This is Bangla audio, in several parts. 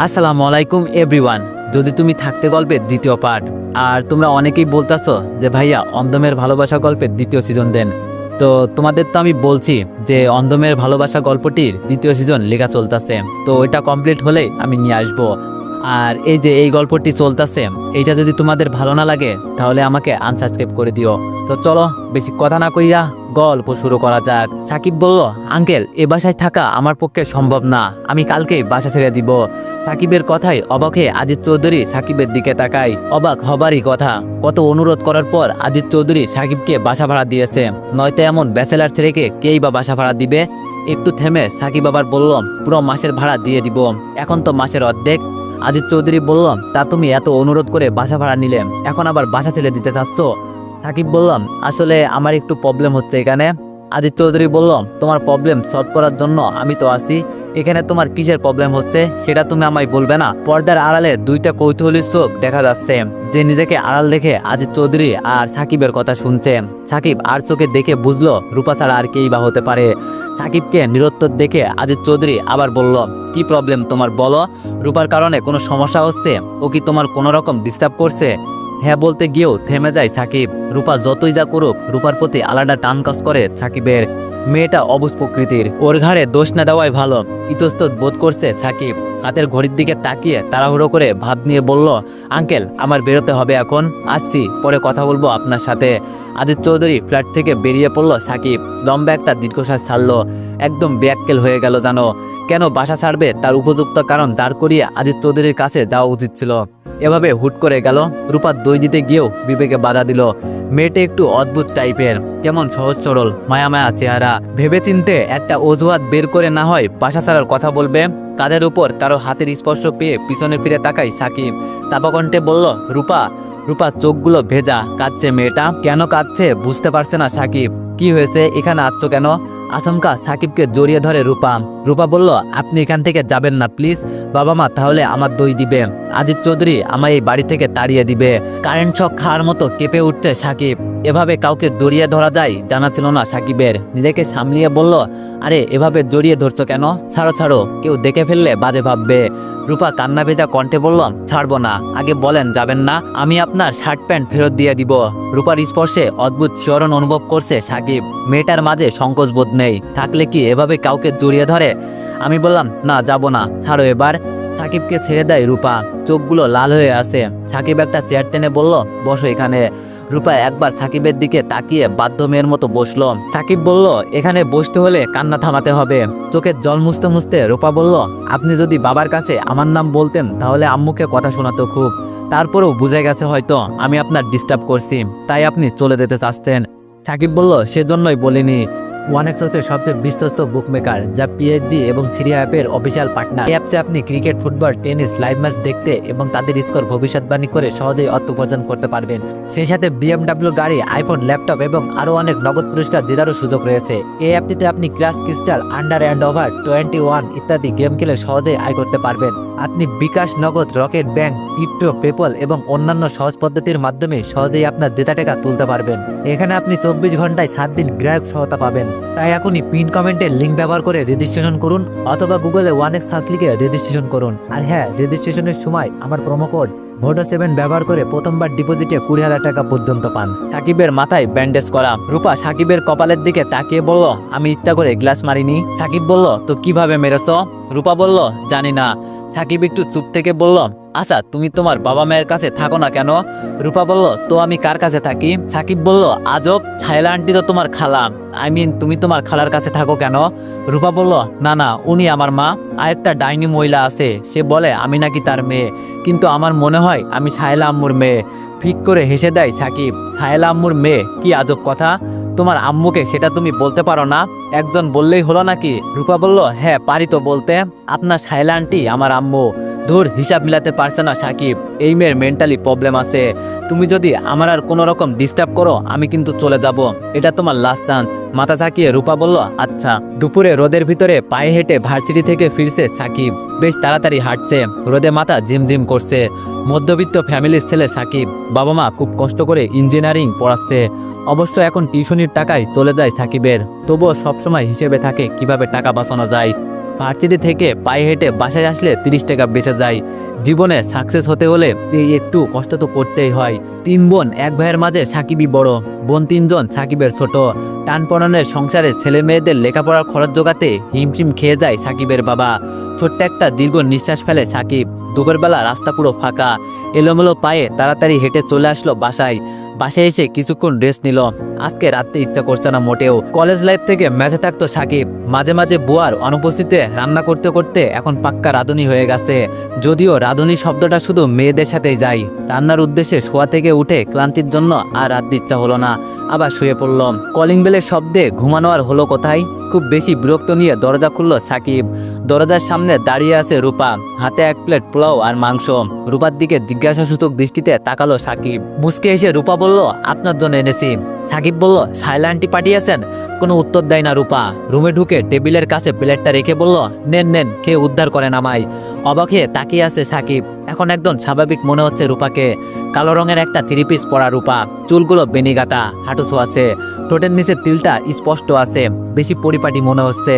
আসসালামু আলাইকুম এভরিওয়ান। যদি তুমি থাকতে গল্পের দ্বিতীয় পার্ট। আর তোমরা অনেকেই বলতাছো যে ভাইয়া অন্ধমের ভালোবাসা গল্পের দ্বিতীয় সিজন দেন। তো তোমাদের তো আমি বলছি যে অন্ধমের ভালোবাসা গল্পটির দ্বিতীয় সিজন লেখা চলতেছে, তো এটা কমপ্লিট হলেই আমি নিয়ে আসবো। আর এই যে এই গল্পটি চলতেছে, এইটা যদি তোমাদের ভালো না লাগে তাহলে আমাকে আনসাবস্ক্রাইব করে দিও। তো চলো বেশি কথা না কইরা গল্প শুরু করা যাক। সাকিব বলল, আঙ্কেল এ বাসায় থাকা আমার পক্ষে সম্ভব না, আমি কালকেই বাসা ছেড়ে দিব। সাকিবের কথায় অবাক হয়ে আজিজ চৌধুরী সাকিবের দিকে তাকায়। অবাক হবারই কথা, কত অনুরোধ করার পর আজিজ চৌধুরী সাকিবকে বাসা ভাড়া দিয়েছে, নয়তো এমন ব্যাচেলার ছেলেকে কেই বা বাসা ভাড়া দিবে। একটু থেমে সাকিব আবার বলল, পুরো মাসের ভাড়া দিয়ে দিব, এখন তো মাসের অর্ধেক। আজিজ চৌধুরী বলল, তা তুমি এত অনুরোধ করে বাসা ভাড়া নিলে, এখন আবার বাসা ছেড়ে দিতে চাচ্ছ? সাকিব বললাম, আসলে আমার একটু প্রবলেম হচ্ছে এখানে। আজিজ চৌধুরী বলল, তোমার প্রবলেম সলভ করার জন্য আমি তো আছি, এখানে তোমার কিসের প্রবলেম হচ্ছে সেটা তুমি আমায় বলবে না? পর্দার আড়ালে দুইটা কৌতূহলী চোখ দেখা যাচ্ছে, যে নিজেকে আড়াল দেখে আজিজ চৌধুরী আর সাকিবের কথা শুনছে। সাকিব আর চোখে দেখে বুঝলো রূপা ছাড়া আর কেই বা হতে পারে। সাকিবকে নিরুত্তর দেখে আজিজ চৌধুরী আবার বলল, কি প্রবলেম তোমার বলো? রূপার কারণে কোনো সমস্যা হচ্ছে? ও কি তোমার কোনো রকম ডিস্টার্ব করছে? হ্যাঁ বলতে গিয়েও থেমে যায় সাকিব। রূপা যতই যা করুক, রূপার প্রতি আলাদা টান কাজ করে সাকিবের। মেয়েটা অবুঝ প্রকৃতির, ওর ঘাড়ে দোষ না দেওয়াই ভালো। ইতস্তত বোধ করছে সাকিব। হাতের ঘড়ির দিকে তাকিয়ে তাড়াহুড়ো করে ভাব নিয়ে বলল, আঙ্কেল আমার বেরোতে হবে এখন, আসছি, পরে কথা বলবো আপনার সাথে। আজিজ চৌধুরী ফ্ল্যাট থেকে বেরিয়ে পড়ল সাকিব। লম্বা একটা দীর্ঘশ্বাস ছাড়লো, একদম ব্যাককেল হয়ে গেল জানো। কেন বাসা ছাড়বে তার উপযুক্ত কারণ দাঁড় করিয়ে আজিজ চৌধুরীর কাছে যাওয়া উচিত ছিল। এভাবে হুট করে গেল। রূপা দই দিতে গিয়েও বিবেকে বাধা দিল। মেয়েটা একটু অদ্ভুত টাইপের, কেমন সহজ সরল মায়া মায়া চেহারা। ভেবে চিনতে একটা অজুহাত বের করে না হয় বাসা ছাড়ার কথা বলবে। কাঁধের উপর কারো হাতের স্পর্শ পেয়ে পিছনে ফিরে তাকায় সাকিব। তাপাকণ্ঠে বলল, রূপা। রূপা চোখগুলো ভেজা, কাঁদছে মেয়েটা। কেন কাঁদছে বুঝতে পারছে না সাকিব। কি হয়েছে, এখানে আসছো কেন? আচমকা সাকিবকে জড়িয়ে ধরে রূপা। রূপা বলল, আপনি এখান থেকে যাবেন না প্লিজ। বাবা মা তাহলে আমার দই দিবে, আজিজ চৌধুরী আমায় এই বাড়ি থেকে তাড়িয়ে দিবে। কারেন্ট শক খাওয়ার মতো কেঁপে উঠতে সাকিব। এভাবে কাউকে জড়িয়ে ধরা যায় জানা ছিল না সাকিবের। নিজেকে সামলিয়ে বলল, আরে এভাবে জড়িয়ে ধরছো কেন? ছাড়ো ছাড়ো, কেউ দেখে ফেললে বাজে ভাববে। রূপা কান্না ভেজা কণ্ঠে বলল, ছাড়বো না, আগে বলেন যাবেন না, আমি আপনার শার্ট প্যান্ট ফেরত দিয়ে দিব। রূপার স্পর্শে অদ্ভুত শিহরণ অনুভব করছে সাকিব। মেয়েটার মাঝে সংকোচ বোধ নেই, থাকলে কি এভাবে কাউকে জড়িয়ে ধরে? আমি বললাম, না যাব না, ছাড়ো এবার। সাকিবকে ছেড়ে দেয় রূপা, চোখগুলো লাল হয়ে আসে। সাকিব একটা চেয়ার টেনে বলল, বসো এখানে। রূপা একবার সাকিবের দিকে তাকিয়ে বাধ্য মেয়ের মতো বসলো। সাকিব বলল, এখানে বসতে হলে কান্না থামাতে হবে। চোখের জল মুছতে মুছতে রূপা বলল, আপনি যদি বাবার কাছে আমার নাম বলতেন তাহলে আম্মুকে কথা শোনাতো খুব। তারপরেও বুঝে গেছে হয়তো আমি আপনার ডিস্টার্ব করছি, তাই আপনি চলে যেতে চাচ্ছেন। সাকিব বলল, সেজন্যই বলিনি। ওয়ানেক্সের সবচেয়ে বিশ্বস্ত বুকমেকার, যা পিএইচডি এবং সিরিয়া অ্যাপের অফিসিয়াল পার্টনার। এই অ্যাপসে আপনি cricket, football, tennis live match দেখতে এবং তাদের স্কোর ভবিষ্যৎবাণী করে সহজেই অর্থ উপার্জন করতে পারবেন। সেই সাথে বিএমডব্লিউ গাড়ি, আইফোন, ল্যাপটপ এবং আরও অনেক নগদ পুরস্কার জেতারও সুযোগ রয়েছে। এই অ্যাপটিতে আপনি class crystal, under and over 21 ইত্যাদি গেম খেলে সহজেই আয় করতে পারবেন। আপনি বিকাশ, নগদ, রকেট ব্যাংক, ক্রিপ্টো, পেপল এবং অন্যান্য সহজ পদ্ধতির মাধ্যমে সহজেই আপনার জেতা টাকা তুলতে পারবেন। এখানে আপনি 24 ঘন্টায় 7 দিন গ্রাহক সহায়তা পাবেন। তাই এখনই পিন কমেন্টের লিঙ্ক ব্যবহার করে রেজিস্ট্রেশন করুন, অথবা গুগলে ওয়ানেক্স সার্চ লিখে রেজিস্ট্রেশন করুন। আর হ্যাঁ, রেজিস্ট্রেশনের সময় আমার প্রোমো কোড ভোডো7 ব্যবহার করে প্রথমবার ডিপোজিটে 20,000 টাকা পর্যন্ত পান। সাকিবের মাথায় ব্যান্ডেজ করা। রূপা সাকিবের কপালের দিকে তাকিয়ে বলল, আমি ইচ্ছা করে গ্লাস মারিনি। সাকিব বলল, তো কিভাবে মেরেছ? রূপা বলল, জানি না। সাকিব একটু চুপ থেকে বলল, আচ্ছা তুমি তোমার বাবা মায়ের কাছে থাকো না কেন? রূপা বলল, তো আমি কার কাছে থাকি? সাকিব বলল, আজব, ছায়লা আন্টি তো তোমার খালা, তুমি তোমার খালার কাছে থাকো কেন? রূপা বলল, না না, উনি আমার মা। আরেকটা ডাইনি মহিলা আছে, সে বলে আমি নাকি তার মেয়ে, কিন্তু আমার মনে হয় আমি ছায়লা আম্মুর মেয়ে। ফিক করে হেসে দেয় সাকিব। ছায়লা আম্মুর মেয়ে? কি আজব কথা, তোমার আম্মুকে সেটা তুমি বলতে পারো না? একজন বললেই হলো নাকি? রূপা বলল, হ্যাঁ পারি তো বলতে, আপনার ছায়লা আন্টি আমার আম্মু। ধুর, হিসাব মিলাতে পারছে না সাকিব। এই মেয়ের মেন্টালি প্রবলেম আছে। তুমি যদি আমার আর কোনো রকম ডিস্টার্ব করো আমি কিন্তু চলে যাব, এটা তোমার লাস্ট চান্স। মাথা ঝাঁকিয়ে রূপা বলল, আচ্ছা। দুপুরে রোদের ভিতরে পায়ে হেঁটে ভার্সিটি থেকে ফিরছে সাকিব। বেশ তাড়াতাড়ি হাঁটছে, রোদে মাথা ঝিমঝিম করছে। মধ্যবিত্ত ফ্যামিলির ছেলে সাকিব, বাবা মা খুব কষ্ট করে ইঞ্জিনিয়ারিং পড়াচ্ছে। অবশ্য এখন টিউশনির টাকায় চলে যায় সাকিবের, তবুও সবসময় হিসেবে থাকে কিভাবে টাকা বাঁচানো যায়। ভার্সিটি থেকে পায়ে হেঁটে বাসায় আসলে 30 টাকা বেঁচে যায়। জীবনে সাকসেস হতে হলে এই একটু কষ্ট তো করতেই হয়। 3 বোন, 1 ভাইয়ের মাঝে সাকিবই বড়। বোন 3 জন, সাকিবের ছোট। টানপড়নের সংসারে ছেলে মেয়েদের লেখাপড়ার খরচ জোগাতে হিমশিম খেয়ে যায় সাকিবের বাবা। ছোট্ট একটা দীর্ঘ নিঃশ্বাস ফেলে সাকিব। দুপুর বেলা রাস্তা পুরো ফাঁকা। এলোমেলো পায়ে তাড়াতাড়ি হেঁটে চলে আসলো বাসায়। বাসায় এসে কিছুক্ষণ রেস্ট নিল। আজকে রাতে ইচ্ছা করছে না মোটেও। কলেজ লাইফ থেকে ম্যাচে থাকতো সাকিব। মাঝে মাঝে বুয়ার অনুপস্থিতিতে রান্না করতে করতে এখন পাক্কা রাঁধুনি হয়ে গেছে। যদিও রাঁধুনি শব্দটা শুধু মেয়েদের সাথেই যায়। রান্নার উদ্দেশ্যে শোয়া থেকে উঠে ক্লান্তির জন্য আর রাঁধতে ইচ্ছা হলো না, আবার শুয়ে পড়ল। কলিং বেলের শব্দে ঘুমানো আর হলো কোথায়। খুব বেশি বিরক্ত নিয়ে দরজা খুলল সাকিব। দরজার সামনে দাঁড়িয়ে আছে রূপা, হাতে 1 প্লেট পোলাও আর মাংস। রূপার দিকে জিজ্ঞাসাসূচক দৃষ্টিতে তাকালো সাকিব। মুচকে এসে রূপা বলল, আপনার জন্য এনেছি। সাকিব বলল, শায়লা আন্টি পাঠিয়েছেন? কোনো উত্তর দেয় না রূপা। রুমে ঢুকে টেবিলের কাছে প্লেটটা রেখে বলল, নেন নেন, খেয়ে উদ্ধার করেন আমায়। অবাক হয়ে তাকিয়ে আছে সাকিব। এখন একদম স্বাভাবিক মনে হচ্ছে রূপাকে। কালো রঙের একটা 3 পিস পরা রূপা, চুলগুলো বেনিগাটা, হাঁটু ছোঁয়াছে, ঠোঁটের নিচে তিলটা স্পষ্ট আছে, বেশি পরিপাটি মনে হচ্ছে।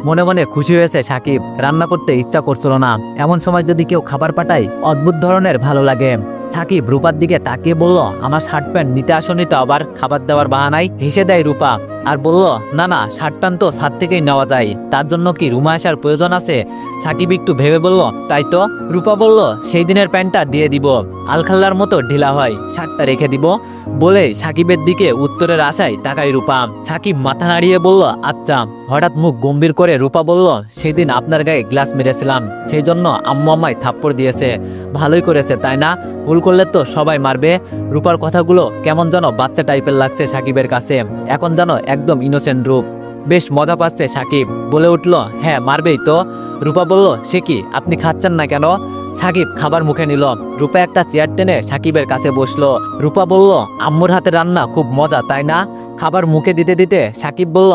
মনে মনে খুশি হয়েছে সাকিব। রান্না করতে ইচ্ছা করছিল না। এমন সময় যদি কেউ খাবার পাঠায় অদ্ভুত ধরনের ভালো লাগে। সাকিব রূপার দিকে তাকিয়ে বলল, আমার শার্ট প্যান্ট নিতে আসনি তো আবার খাবার দেওয়ার বাহানায়? হেসে দেয় রূপা আর বলল, না না, শার্ট প্যান্ট তো ছাদ থেকেই নেওয়া যায়, তার জন্য কি রুমে আসার প্রয়োজন আছে? সাকিব একটু ভেবে বলল, তাই তো। রূপা বলল, সেই দিনের প্যান্টটা দিয়ে দিব, আলখাল্লার মতো ঢিলা হয়, শার্টটা রেখে দিব। বলে সাকিবের দিকে উত্তরের আশায় তাকায় রূপা। সাকিব মাথা নাড়িয়ে বলল, আচ্ছা। হঠাৎ মুখ গম্ভীর করে রূপা বলল, সেদিন আপনার গায়ে গ্লাস মেরেছিলাম, সেই জন্য আম্মু আমায় থাপ্পড় দিয়েছে। ভালোই করেছে তাই না? ভুল করলে তো সবাই মারবে। রূপার কথাগুলো কেমন যেন বাচ্চা টাইপের লাগছে সাকিবের কাছে। এখন যেন একদম ইনোসেন্ট রূপ। বেশ মজা পাচ্ছে সাকিব। বলে উঠল, হ্যাঁ মারবেই তো। রূপা বলল, সে কি, আপনি খাচ্ছেন না কেন? সাকিব খাবার মুখে নিল। রূপা একটা চেয়ার টেনে সাকিবের কাছে বসলো। রূপা বলল, আম্মুর হাতে রান্না খুব মজা তাই না? খাবার মুখে দিতে দিতে সাকিব বলল,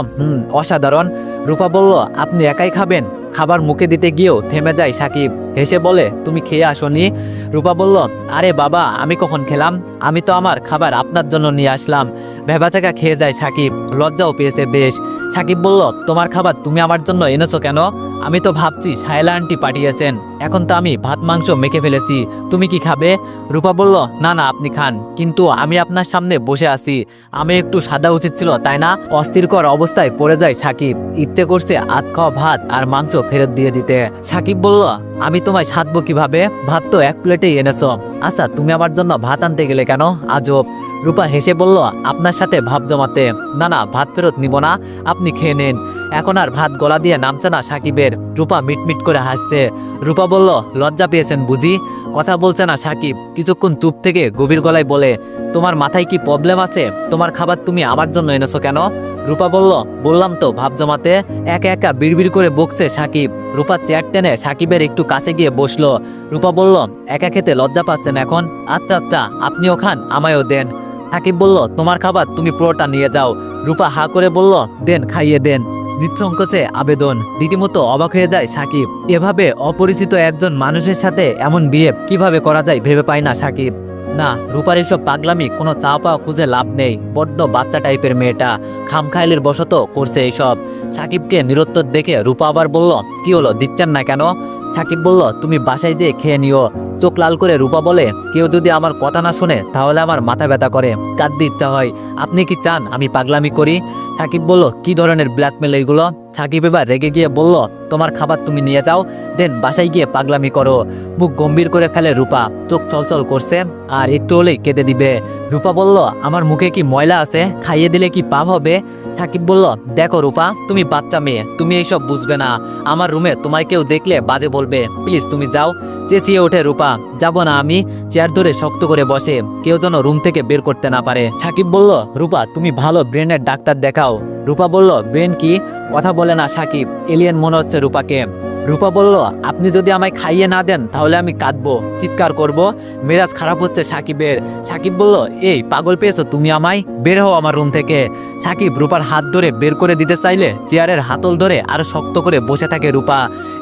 অসাধারণ। রূপা বলল, আপনি একাই খাবেন? খাবার মুখে দিতে গিয়েও থেমে যায় সাকিব। হেসে বলে, তুমি খেয়ে আসোনি? রূপা বলল, আরে বাবা, আমি কখন খেলাম? আমি তো আমার খাবার আপনার জন্য নিয়ে আসলাম। ভেবাচাকা খেয়ে যায় সাকিব। লজ্জাও পেয়েছে বেশ। সাকিব বলল, তোমার খাবার তুমি আমার জন্য এনেছো কেন? আমি তো ভাবছি শায়লা আন্টি পাঠিয়েছেন। এখন তো আমি ভাত মাংস মেখে ফেলেছি, তুমি কি খাবে? রূপা বলল, না না, আপনি খান, কিন্তু আমি আপনার সামনে বসে আছি, আমি একটু সাদা উচিত ছিল তাই না? অস্থিরকর অবস্থায় পড়ে যায় সাকিব। ইচ্ছে করছে আধ খাওয়া ভাত আর মাংস ফেরত দিয়ে দিতে। সাকিব বলল, আমি তোমায় সাধবো কিভাবে? ভাত তো 1 প্লেটেই এনেছো। আচ্ছা, তুমি আমার জন্য ভাত আনতে গেলে কেন? আজব। রূপা হেসে বলল, আপনার সাথে ভাব জমাতে। না না, ভাত ফেরত নিব না, আপনি খেয়ে নেন। এখন আর ভাত গলা দিয়ে নামছে না সাকিবের। রূপা মিটমিট করে হাসছে। রূপা বলল, লজ্জা পেয়েছেন বুঝি? কথা বলছে না সাকিব। কিছুক্ষণ চুপ থেকে গভীর গলায় বলে, তোমার মাথায় কি প্রবলেম আছে? তোমার খাবার তুমি আমার জন্য এনেছো কেন? রূপা বলল, বললাম তো ভাব জমাতে। একা একা বিড়বিড় করে বকছে সাকিব। রূপা চেয়ার টেনে সাকিবের একটু কাছে গিয়ে বসলো। রূপা বলল, একা খেতে লজ্জা পাচ্ছেন এখন? আচ্ছা আচ্ছা, আপনিও খান, আমায়ও দেন। সাকিব বলল, তোমার খাবার তুমি পুরোটা নিয়ে যাও। রূপা হা করে বলল, দেন, খাইয়ে দেন। নিঃসংকোচে আবেদন। রীতিমতো অবাক হয়ে যায় সাকিব। এভাবে অপরিচিত একজন মানুষের সাথে এমন বিয়ে কিভাবে করা যায় ভেবে পায় না সাকিব। না, রূপার এসব পাগলামি কোনো চা পাওয়া খুঁজে লাভ নেই। বড্ড বাচ্চা টাইপের মেয়েটা, খামখাইলের বশত করছে এইসব। সাকিবকে নিরুত্তর দেখে রূপা আবার বলল, কি হলো, দিচ্ছেন না কেন? সাকিব বলল, তুমি বাসায় যেয়ে খেয়ে নিও। চোখ লাল করে রূপা বলে, কেউ যদি আমার কথা না শুনে তাহলে আমার মাথা ব্যথা করে, কাঁদতে ইচ্ছা হয়। আপনি কি চান আমি পাগলামি করি? সাকিব বলল, কি ধরনের ব্ল্যাকমেল এইগুলো? সাকিব এবার রেগে গিয়ে বলল, তোমার খাবার তুমি নিয়ে যাও, দেন বাসায় গিয়ে পাগলামি করো। মুখ গম্ভীর করে ফেলে রূপা। চোখ চলচল করছে, আর একটু হলেই কেঁদে দিবে। রূপা বলল, আমার মুখে কি ময়লা আছে? খাইয়ে দিলে কি পাপ হবে? সাকিব বলল, দেখো রূপা, তুমি বাচ্চা মেয়ে, তুমি এইসব বুঝবে না। আমার রুমে তোমায় কেউ দেখলে বাজে বলবে, প্লিজ তুমি যাও। চেঁচিয়ে ওঠে রূপা, যাব না আমি। চেয়ার ধরে শক্ত করে বসে, কেউ যেন রুম থেকে বের করতে না পারে। সাকিব বলল, রূপা, তুমি ভালো ব্রেনের ডাক্তার দেখাও। রূপা বলল, ব্রেন কি? কথা বলে না সাকিব, এলিয়েন মনে হচ্ছে রূপাকে। রূপা বলল, আপনি যদি আমায় খাইয়ে না দেন তাহলে আমি কাঁদবো, চিৎকার করব। মেজাজ খারাপ হচ্ছে সাকিবের। সাকিব বলল, এই পাগল পেয়েছো তুমি আমায়? বের হও আমার রুম থেকে। সাকিব রূপার হাত ধরে বের করে দিতে চাইলে চেয়ারের হাতল ধরে আরো শক্ত করে বসে থাকে রূপা।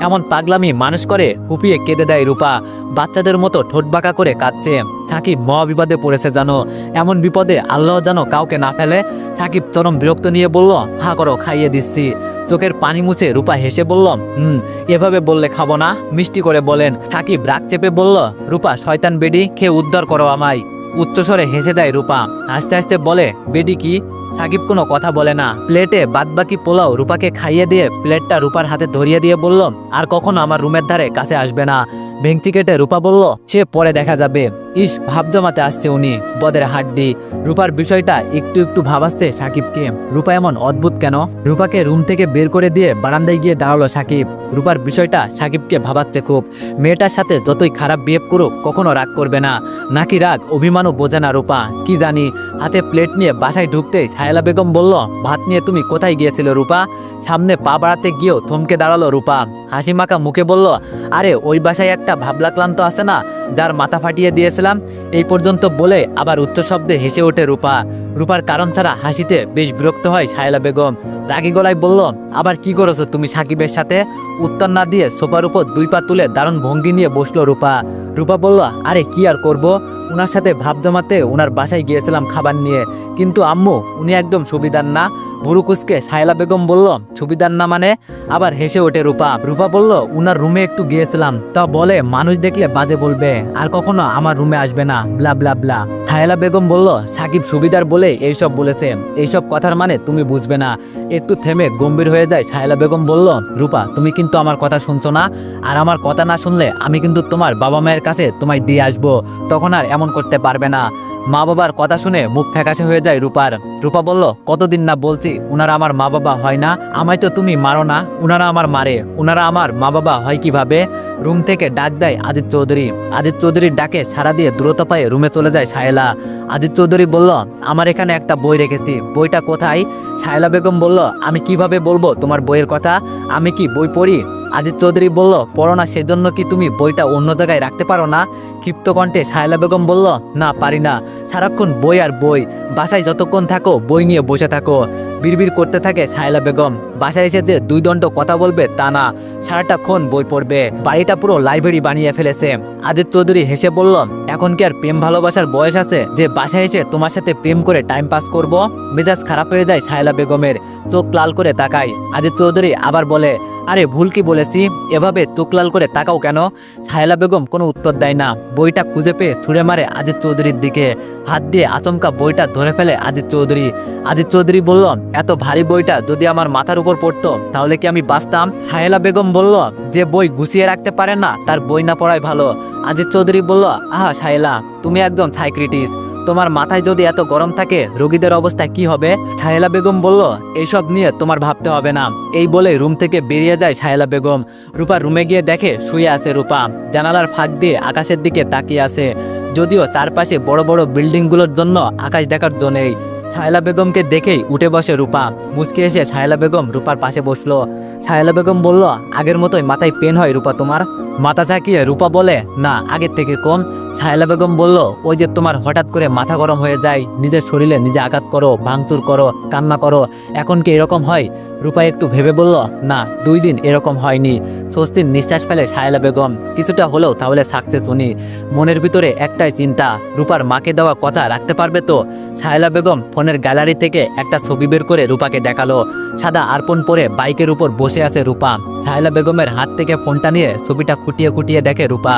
এমন পাগলামি মানুষ করে? হুপিয়ে কেঁদে দেয় রূপা। বাচ্চাদের মতো ঠোঁট বাঁকা করে কাঁদছে। সাকিব মহা বিপদে পড়েছে জানো, এমন বিপদে আল্লাহ যেন কাউকে না ফেলে। সাকিব চরম বিরক্ত নিয়ে বলল, হা করো, খাইয়ে দিচ্ছি। চোখের পানি মুছে রূপা হেসে বলল, এভাবে বললে খাবো না, মিষ্টি করে বলেন। সাকিব রাগ চেপে বলল, রূপা শয়তান বেডি, খেয়ে উদ্ধার করো আমায়। উচ্চস্বরে হেসে দেয় রূপা, আস্তে আস্তে বলে, বেডি কি? সাকিব কোনো কথা বলে না। প্লেটে বাদবাকি পোলাও রূপাকে খাইয়ে দিয়ে প্লেটটা রূপার হাতে ধরিয়ে দিয়ে বলল, আর কখনো আমার রুমের ধারে কাছে আসবে না। ভেঙচি কেটে রূপা বলল, সে পরে দেখা যাবে। ইস, ভাব জমাতে আসছে উনি, বদের হাড্ডি। রূপার বিষয়টা একটু একটু ভাবাসতে সাকিবকে, রূপা এমন অদ্ভুত কেন? রূপাকে রুম থেকে বের করে দিয়ে বারান্দায় গিয়ে দাঁড়ালো সাকিব। রূপার বিষয়টা সাকিবকে ভাবাচ্ছে খুব। মেয়েটার সাথে যতই খারাপ বিহেভ করুক কখনো রাগ করবে না, নাকি রাগ অভিমানও বোঝে না রূপা, কি জানি। হাতে প্লেট নিয়ে বাসায় ঢুকতেই সাহেলা বেগম বলল, ভাত নিয়ে তুমি কোথায় গিয়েছিলে রূপা? সামনে পা বাড়াতে গিয়েও থমকে দাঁড়ালো রূপা, হাসি মাখা মুখে বলল, আরে ওই বাসায় একটা ভাবলা ক্লান্ত আছে না, যার মাথা ফাটিয়ে দিয়েছিলাম। এই পর্যন্ত বলে আবার উচ্চ শব্দে হেসে ওঠে রূপা। রূপার কারণ ছাড়া হাসিতে বেশ বিরক্ত হয় সাহেলা বেগম। রাগী গলায় বলল, আবার কি করেছো তুমি সাকিবের সাথে? উত্তর না দিয়ে সোফার উপর 2 পা তুলে দারুণ ভঙ্গি নিয়ে বসলো রূপা। রূপা বলল, আরে কি আর করব, উনার সাথে ভাব জমাতে উনার বাসায় গিয়েছিলাম খাবার নিয়ে, কিন্তু আম্মু উনি একদম সুবিধার না। ভুরু কুচকে সাহেলা বেগম বলল, সুবিধার না মানে? আবার হেসে ওঠে রূপা। রূপা বলল, উনার রুমে একটু গিয়েছিলাম, তা বলে মানুষ দেখলে বাজে বলবে, আর কখনো আমার রুমে আসবে না, ব্লা ব্লা ব্লা। সাহেলা বেগম বলল, সাকিব সুবিধার বলে এইসব বলেছে, এইসব কথার মানে তুমি বুঝবে না। একটু থেমে গম্ভীর হয়ে যায় সাহেলা বেগম বলল, রূপা তুমি কিন্তু আমার কথা শুনছো না, আর আমার কথা না শুনলে আমি কিন্তু তোমার বাবা মায়ের কাছে তোমায় দিয়ে আসবো, তখন আর এমন করতে পারবে না। মা বাবার কথা শুনে মুখ ফ্যাকাশে হয়ে যায় রূপার। রূপা বলল, কতদিন না বলছি উনারা আমার মা বাবা হয় না, আমায় তো তুমি মারো না, উনারা আমার মারে, উনারা আমার মা বাবা হয় কিভাবে? রুম থেকে ডাক দেয় আদিত চৌধুরী। আদিত চৌধুরীর ডাকে সাড়া দিয়ে দ্রুত পায়ে রুমে চলে যায় সাহেলা। আদিত চৌধুরী বলল, আমার এখানে একটা বই রেখেছি, বইটা কোথায়? সাহেলা বেগম বলল, আমি কিভাবে বলবো তোমার বইয়ের কথা, আমি কি বই পড়ি? আজিত চৌধুরী বলল, পড়ো না সেজন্য কি তুমি বইটা অন্য জায়গায় রাখতে পারো না? ক্ষিপ্ত কণ্ঠে সাহেলা বেগম বলল, না পারি না, সারাক্ষণ বই আর বই, বাসায় যতক্ষণ থাকো বই নিয়ে বসে থাকো। বিড়বিড় করতে থাকে সাহেলা বেগম। বাসায় এসে যে 2 দণ্ড কথা বলবে তা না, সারাটাক্ষণ বই পড়বে, বাড়িটা পুরো লাইব্রেরি বানিয়ে ফেলেছে। আদিত চৌধুরী হেসে বলল, এখন কি আর প্রেম ভালোবাসার বয়স আছে যে বাসায় এসে তোমার সাথে প্রেম করে টাইম পাস করব? মেজাজ খারাপ হয়ে যায় সাহেলা বেগমের, চোখ লাল করে তাকায়। আদিত চৌধুরী আবার বলে, আরে ভুল কি বলেছি, এভাবে চোখ লাল করে তাকাও কেন? সাহেলা বেগম কোনো উত্তর দেয় না। বইটা খুঁজে পেয়ে ছুঁড়ে মারে আদিত চৌধুরীর দিকে, হাত দিয়ে আচমকা বইটা ধরে ফেলে আদিত চৌধুরী। আদিত চৌধুরী বলল, এত ভারী বইটা যদি আমার মাথার উপর পড়তো তাহলে কি আমি বাঁচতাম? সাহেলা বেগম বলল, যে বই গুছিয়ে রাখতে পারে না তার বই না পড়াই ভালো। আদিত চৌধুরী বলল, আহা সাহেলা, তুমি একজন সাইক্রিটিস্ট, তোমার মাথায় যদি এত গরম থাকে রোগীদের অবস্থা কি হবে? সাহেলা বেগম বলল, এইসব নিয়ে তোমার ভাবতে হবে না। এই বলে রুম থেকে বেরিয়ে যায় সাহেলা বেগম। রূপা রুমে গিয়ে দেখে শুয়ে আছে রূপা, জানালার ফাঁক দিয়ে আকাশের দিকে তাকিয়ে আছে, যদিও চারপাশে বড় বড় বিল্ডিংগুলোর জন্য আকাশ দেখার জন্য নেই। সাহেলা বেগমকে দেখেই উঠে বসে রূপা। মুচকে এসে সাহেলা বেগম রূপার পাশে বসলো। সাহেলা বেগম বলল, আগের মতোই মাথায় পেন হয় রূপা তোমার? মাথা ঝাঁকিয়ে রূপা বলে, না আগের থেকে কম। সাহেলা বেগম বলল, ওই যে তোমার হঠাৎ করে মাথা গরম হয়ে যায়, নিজের শরীরে নিজে আঘাত করো, ভাঙচুর করো, কান্না করো, এখন কি এরকম হয়? রূপা একটু ভেবে বলল, না 2 দিন এরকম হয়নি। স্বস্তির নিঃশ্বাস ফেলে সাহেলা বেগম, কিছুটা হলেও তাহলে সাকসেস উনি। মনের ভিতরে একটাই চিন্তা, রূপার মাকে দেওয়া কথা রাখতে পারবে তো? সাহেলা বেগম ফোনের গ্যালারি থেকে একটা ছবি বের করে রূপাকে দেখালো। সাদা আরপন পরে বাইকের উপর বসে আছে রূপা। সাহেলা বেগমের হাত থেকে ফোনটা নিয়ে ছবিটা খুঁটিয়ে খুঁটিয়ে দেখে রূপা।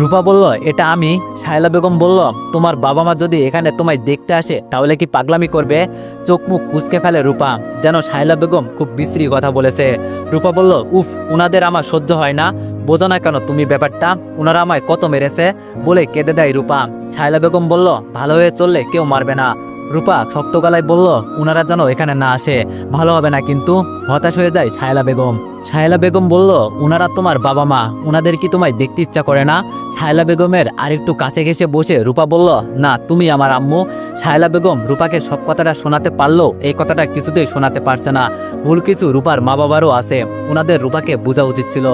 রূপা বলল, এটা আমি? সাহেলা বেগম বলল, তোমার বাবা মা যদি এখানে তোমায় দেখতে আসে তাহলে কি পাগলামি করবে? চোখ মুখ কুঁচকে ফেলে রূপা, যেন সাহেলা বেগম খুব বিশ্রী কথা বলেছে। রূপা বলল, উফ, উনাদের আমার সহ্য হয় না, বোঝো না কেন তুমি ব্যাপারটা, উনারা আমায় কত মেরেছে, বলে কেঁদে দেয় রূপা। সাহেলা বেগম বলল, ভালো হয়ে চললে কেউ মারবে না। রূপা শক্ত গলায় বলল, উনারা যেন এখানে না আসে, ভালো হবে না কিন্তু। হতাশ হয়ে যায় সাহেলা বেগম। সাহেলা বেগম বলল, উনারা তোমার বাবা মা, উনাদের কি তোমায় দেখতে ইচ্ছা করে না? সাহেলা বেগমের আরেকটু কাছে ঘেঁষে বসে রূপা বলল, না তুমি আমার আম্মু। সাহেলা বেগম রূপাকে সব কথাটা শোনাতে পারলেও এই কথাটা কিছুতেই শোনাতে পারছে না। ভুল কিছু রূপার মা বাবারও আছে, উনাদের রূপাকে বোঝা উচিত ছিল।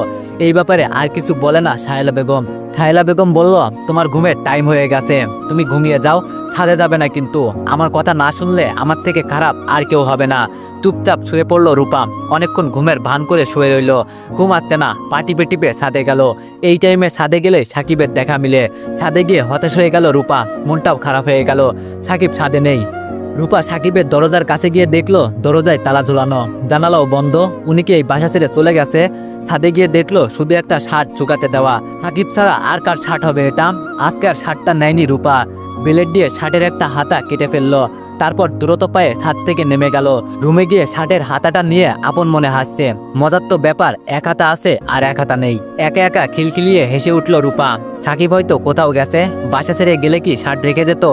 এই ব্যাপারে আর কিছু বলে না সাহেলা বেগম। ছায়লা বেগম বলল, তোমার ঘুমের টাইম হয়ে গেছে, তুমি ঘুমিয়ে যাও, ছাদে যাবে না কিন্তু। আমার কথা না শুনলে আমার থেকে খারাপ আর কেউ হবে না। চুপচাপ শুয়ে পড়লো রূপা। অনেকক্ষণ ঘুমের ভান করে শুয়ে রইল। ঘুম আসতে না, পা টিপে টিপে ছাদে গেল। এই টাইমে ছাদে গেলে সাকিবের দেখা মিলে। ছাদে গিয়ে হতাশ হয়ে গেল রূপা, মনটাও খারাপ হয়ে গেল। সাকিব ছাদে নেই। রূপা সাকিবের দরজার কাছে গিয়ে দেখলো দরজায় তালা ঝুলানো, জানালাও বন্ধ। উনি কি এই বাসা ছেড়ে চলে গেছে? ছাদে গিয়ে দেখলো শুধু একটা শার্ট শুকাতে দেওয়া। সাকিব ছাড়া আর কার শার্ট হবে এটা? আজকে আর শার্টটা নেয়নি রূপা। ব্লেড দিয়ে শার্টের একটা হাতা কেটে ফেললো। তারপর দ্রুত পায়ে ছাদ থেকে নেমে গেল। রুমে গিয়ে শার্টের হাতাটা নিয়ে আপন মনে হাসছে। মজার তো ব্যাপার, এক হাতা আছে আর এক হাতা নেই। একা একা খিলখিলিয়ে হেসে উঠল রূপা। সাকিব হয়তো কোথাও গেছে, বাসা ছেড়ে গেলে কি শার্ট রেখে যেত?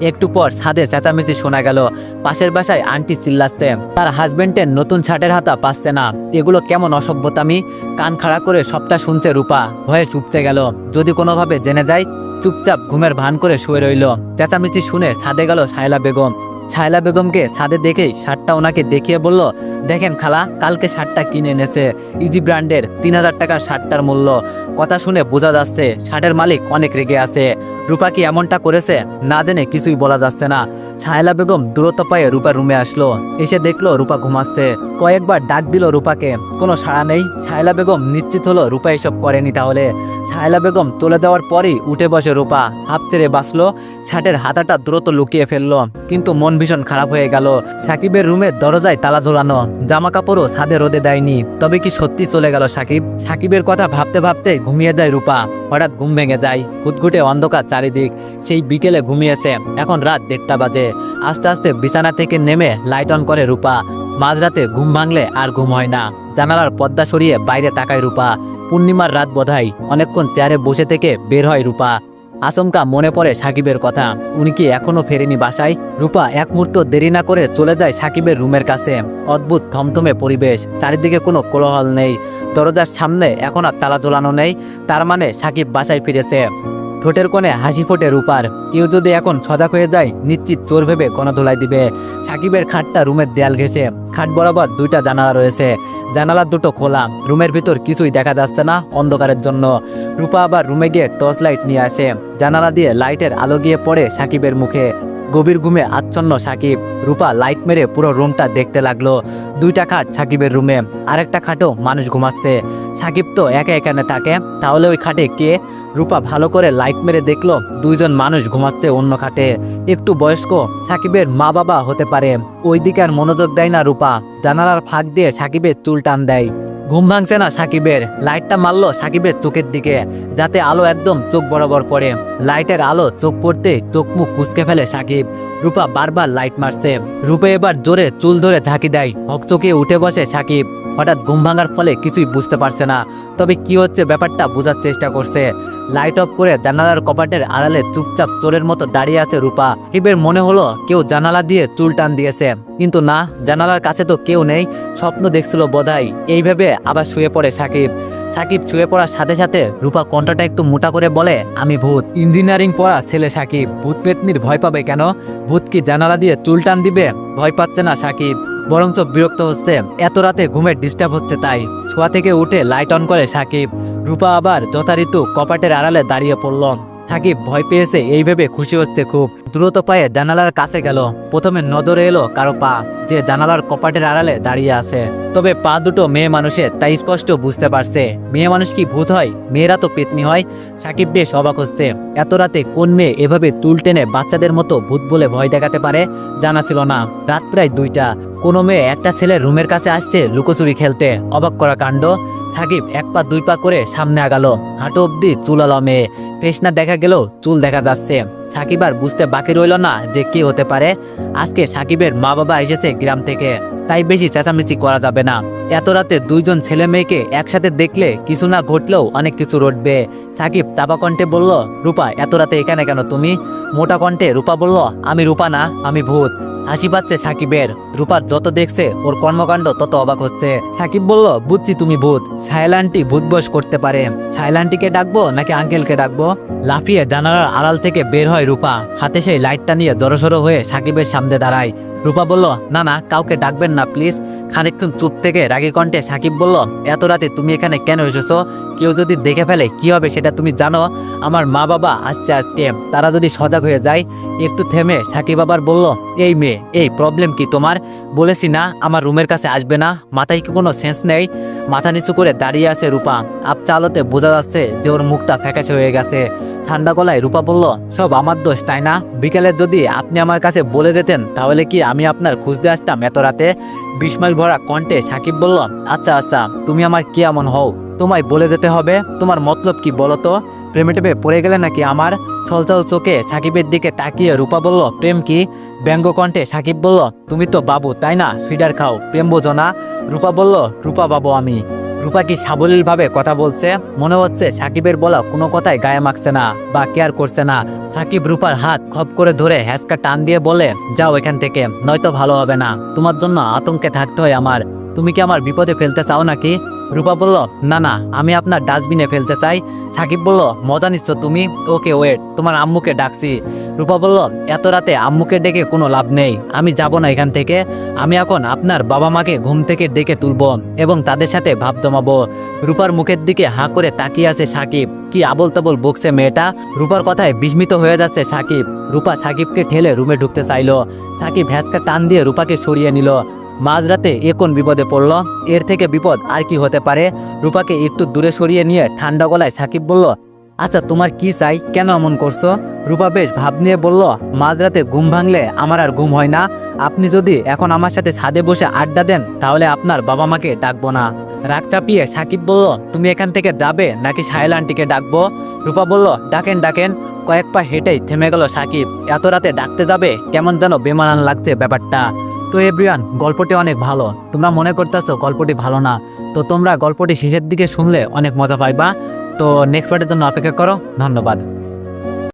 একটু পর ছাদে চেঁচামেচি শোনা গেল। পাশের বাসায় আন্টি চিল্লাচ্ছে, তার হাজবেন্ডের নতুন শার্টের হাতা পাচ্ছে না। এগুলো কেমন অসভ্যতামি! কান খাড়া করে সবটা শুনছে রূপা, ভয়ে চুপতে গেল। যদি কোনোভাবে জেনে যায়। চুপচাপ ঘুমের ভান করে শুয়ে রইল। চেঁচামেচি শুনে ছাদে গেল ছায়লা বেগম। ছায়লা বেগমকে ছাদে দেখেই শার্টটা ওনাকে দেখিয়ে বলল, দেখেন খালা, কালকে শার্টটা কিনে এনেছে, ইজি ব্র্যান্ডের 3000 টাকার শার্টটার মূল্য। কথা শুনে বোঝা যাচ্ছে শার্টের মালিক অনেক রেগে আছে। রূপা কি এমনটা করেছে না জেনে কিছুই বলা যাচ্ছে না। ছায়লা বেগম দ্রুত পায়ে রূপার রুমে আসলো। এসে দেখলো রূপা ঘুমাচ্ছে। কয়েকবার ডাক দিল রূপাকে, কোনো সাড়া নেই। ছায়লা বেগম নিশ্চিত হলো রূপা এসব করেনি তাহলে। ছায়লা বেগম চলে যাওয়ার পরেই উঠে বসে রূপা। হাঁপ ছেড়ে বাঁচলো। শার্টের হাতাটা দ্রুত লুকিয়ে ফেললো, কিন্তু মন ভীষণ খারাপ হয়ে গেল। সাকিবের রুমের দরজায় তালা ঝোলানো, জামা কাপড়ও ছাদে রোদে দেয়নি। তবে কি সত্যি চলে গেল সাকিব? সাকিবের কথা ভাবতে ভাবতে ঘুমিয়ে যায় রূপা। হঠাৎ ঘুম ভেঙে যায়। ঘুটঘুটে অন্ধকার চারিদিক। সেই বিকেলে ঘুমিয়েছে, এখন রাত 1:30 বাজে। আস্তে আস্তে বিছানা থেকে নেমে লাইট অন করে রূপা। মাঝরাতে ঘুম ভাঙলে আর ঘুম হয় না। জানালার পর্দা সরিয়ে বাইরে তাকায় রূপা। পূর্ণিমার রাত বোধহয়। অনেকক্ষণ চেয়ারে বসে থেকে বের হয় রূপা। আচমকা মনে পড়ে সাকিবের কথা। উনি কি এখনো ফেরেনি বাসায়? রূপা এক মুহূর্ত দেরি না করে চলে যায় সাকিবের রুমের কাছে। অদ্ভুত থমথমে পরিবেশ, চারিদিকে কোনো কোলাহল নেই। দরজার সামনে এখন আর তালা ঝোলানো নেই। তার মানে সাকিব বাসায় ফিরেছে। ঠোঁটের কোণে হাসি ফোটে রূপার। কেউ যদি এখন সজাগ হয়ে যায়, নিশ্চিত চোর ভেবে গণধোলাই দিবে। সাকিবের খাটটা রুমের দেয়াল ঘেঁষে। খাট বরাবর 2টা জানালা রয়েছে। জানালা দুটো খোলা। রুমের ভিতর কিছুই দেখা যাচ্ছে না অন্ধকারের জন্য। রূপা আবার রুমে গিয়ে টর্চ লাইট নিয়ে আসে। জানালা দিয়ে লাইটের আলো গিয়ে পড়ে সাকিবের মুখে। গভীর ঘুমে আচ্ছন্ন সাকিব। রূপা লাইট মেরে পুরো রুমটা দেখতে লাগলো। 2টা খাট সাকিবের রুমে, আরেকটা খাটেও মানুষ ঘুমাচ্ছে। সাকিব তো একা এখানে থাকে, তাহলে ওই খাটে কে? রূপা ভালো করে লাইট মেরে দেখলো 2জন মানুষ ঘুমাচ্ছে অন্য খাটে। একটু বয়স্ক, সাকিবের মা বাবা হতে পারে। ওই দিকে আর মনোযোগ দেয় না রূপা। জানালার ফাঁক দিয়ে সাকিবের চুল টান দেয়। ঘুম ভাঙছে না সাকিবের। লাইটটা মারলো সাকিবের চোখের দিকে, যাতে আলো একদম চোখ বরাবর পড়ে। লাইটের আলো চোখ পড়তে চোখ মুখ কুঁচকে ফেলে সাকিব। রূপা বারবার লাইট মারছে। রূপা এবার জোরে চুল ধরে ঝাঁকি দেয়। হকচকিয়ে উঠে বসে সাকিব। হঠাৎ ঘুম ভাঙার ফলে কিছুই বুঝতে পারছে না। তবে কি হচ্ছে ব্যাপারটা বোঝার চেষ্টা করছে। লাইট অফ করে জানালার কপাটের আড়ালে চুপচাপ চোরের মতো দাঁড়িয়ে আছে রূপা। সাকিবের মনে হলো কেউ জানালা দিয়ে চুল টান দিয়েছে, কিন্তু না, জানালার কাছে তো কেউ নেই। স্বপ্ন দেখছিল বোধহয়। এইভাবে আবার শুয়ে পড়ে সাকিব। সাকিব শুয়ে পড়ার সাথে সাথে রূপা কণ্ঠটা একটু মোটা করে বলে, আমি ভূত। ইঞ্জিনিয়ারিং পড়া ছেলে সাকিব, ভূত পেতনির ভয় পাবে কেন? ভূত কি জানালা দিয়ে চুল টান দিবে? ভয় পাচ্ছে না সাকিব, বরঞ্চ বিরক্ত হচ্ছে। এত রাতে ঘুমের ডিস্টার্ব হচ্ছে তাই। শোয়া থেকে উঠে লাইট অন করে সাকিব। রূপা আবার যথারীতি কপাটের আড়ালে দাঁড়িয়ে পড়ল। সাকিব ভয় পেয়েছে এই ভেবে খুশি হচ্ছে খুব। দ্রুত পায়ে জানালার কাছে গেল। প্রথমে নজরে এলো কারো পা, যে জানালার কপাটের আড়ালে দাঁড়িয়ে আছে। তবে পা দুটো মেয়ে মানুষের, তাই স্পষ্ট বুঝতে পারছে মেয়ে মানুষ কি ভূত হয়? মেয়েরা তো পেতনি হয়। সাকিব বেশ অবাক হচ্ছে। এত রাতে কোন মেয়ে এভাবে চুল টেনে বাচ্চাদের মতো ভূত বলে ভয় দেখাতে পারে? জানা ছিল না। রাত প্রায় 2টা। কোনো মেয়ে একটা ছেলের রুমের কাছে আসছে লুকোচুরি খেলতে। অবাক করা কাণ্ড। সাকিব 1 পা 2 পা করে সামনে আগালো। হাঁটু অব্দি চুলালো মেয়ে। ফেস না দেখা গেলেও চুল দেখা যাচ্ছে। সাকিব আর বুঝতে বাকি রইল না যে কে হতে পারে। আজকে সাকিবের মা বাবা এসেছে গ্রাম থেকে, তাই বেশি চেঁচামেচি করা যাবে না। এত রাতে 2জন ছেলে মেয়েকে একসাথে দেখলে কিছু না ঘটলেও অনেক কিছু রটবে। সাকিব চাপা কণ্ঠে বলল, রূপা এত রাতে এখানে কেন তুমি? মোটা কণ্ঠে রূপা বলল, আমি রূপা না, আমি ভূত। হাসি পাচ্ছে সাকিবের। রূপার যত দেখছে ওর কর্মকাণ্ড তত অবাক হচ্ছে। সাকিব বলল, বুঝছি তুমি ভূত। ছায়লা আন্টি ভূত বশ করতে পারে। ছায়লা আন্টিকে ডাকবো নাকি আঙ্কেলকে ডাকবো? লাফিয়ে জানালার আড়াল থেকে বের হয় রূপা। হাতে সেই লাইটটা নিয়ে জড়সড়ো হয়ে সাকিবের সামনে দাঁড়ায়। রূপা বলল, না না, কাউকে ডাকবেন না প্লিজ। খানিকক্ষণ চুপ থেকে রাগী কণ্ঠে সাকিব বলল, এত রাতে তুমি এখানে কেন এসেছো? কেউ যদি দেখে ফেলে কি হবে সেটা তুমি জানো? আমার মা বাবা আসছে আজকে, তারা যদি সজাগ হয়ে যায়। একটু থেমে সাকিব আবার বলল, এই মেয়ে, এই প্রবলেম কি তোমার? বলেছি না আমার রুমের কাছে আসবে না। মাথায় কি কোনো সেন্স নেই? মাথা নিচু করে দাঁড়িয়ে আছে রূপা। আবছা আলোতে বোঝা যাচ্ছে যে ওর মুখটা ফ্যাকাশে হয়ে গেছে। ঠান্ডা গলায় রূপা বলল, সব আমার দোষ তাই না? বিকেলে যদি আপনি আমার কাছে বলে দিতেন তাহলে কি আমি আপনার খুঁজতে আসতাম এত রাতে? বিস্ময় ভরা কণ্ঠে সাকিব বলল, আচ্ছা আচ্ছা, তুমি আমার কি এমন হও তোমায় বলে যেতে হবে? তোমার মতলব কি বলো তো? প্রেমে টেপে পড়ে গেলে নাকি আমার? ছলছল চোখে সাকিবের দিকে তাকিয়ে রূপা বলল, প্রেম কি? ব্যঙ্গ কণ্ঠে সাকিব বলল, তুমি তো বাবু তাই না, ফিডার খাও, প্রেম বোঝো না? রূপা বলল, রূপা বাবু আমি? রূপা কি সাবলীলভাবে কথা বলছে? মনে হচ্ছে সাকিবের বলা কোনো কথাই গায়ে মাখছে না বা কেয়ার করছে না। সাকিব রূপার হাত খপ করে ধরে হ্যাঁচকা টান দিয়ে বলে, যাও এখান থেকে, নয়তো ভালো হবে না। তোমার জন্য আতঙ্কে থাকতে হয় আমার। তুমি কি আমার বিপদে ফেলতে চাও নাকি? রূপা বলল, না না, আমি আপনার ডাস্টবিনে ফেলতে চাই। সাকিব বলল, মজা নিচ্ছ তুমি? ওকে ওয়েট, তোমার আম্মুকে ডাকছি। রূপা বলল, এত রাতে আম্মুকে ডেকে কোনো লাভ নেই, আমি যাব না এখান থেকে। আমি এখন আপনার বাবা মাকে ঘুম থেকে ডেকে তুলব এবং তাদের সাথে ভাব জমাবো। রূপার মুখের দিকে হাঁ করে তাকিয়ে আছে সাকিব। কি আবল তাবল বকছে মেয়েটা। রূপার কথায় বিস্মিত হয়ে যাচ্ছে সাকিব। রূপা সাকিবকে ঠেলে রুমে ঢুকতে চাইলো। সাকিব ভ্যাঁচকা টান দিয়ে রূপাকে সরিয়ে নিল। মাঝরাতে এ কোন বিপদে পড়ল? এর থেকে বিপদ আর কি হতে পারে? রূপাকে একটু দূরে সরিয়ে নিয়ে ঠান্ডা গলায় সাকিব বলল, আচ্ছা তোমার কি চাই, কেন এমন করছো? রূপা বেশ ভাব নিয়ে বলল, মাঝরাতে ঘুম ভাঙলে আমার আর ঘুম হয় না। আপনি যদি এখন আমার সাথে ছাদে বসে আড্ডা দেন তাহলে আপনার বাবা মাকে ডাকবো না। রাগ চাপিয়ে সাকিব বলল, তুমি এখান থেকে যাবে নাকি সাহেল আন্টিকে ডাকবো? রূপা বলল, ডাকেন ডাকেন। কয়েক পা হেঁটেই থেমে গেল সাকিব। এত রাতে ডাকতে যাবে? কেমন যেন বেমানান লাগছে ব্যাপারটা। তো এভরিওয়ান, গল্পটি অনেক ভালো। তোমরা মনে করতেছো গল্পটি ভালো না, তো তোমরা গল্পটি শেষের দিকে শুনলে অনেক মজা পাইবা। তো নেক্সট পার্টের জন্য অপেক্ষা করো। ধন্যবাদ।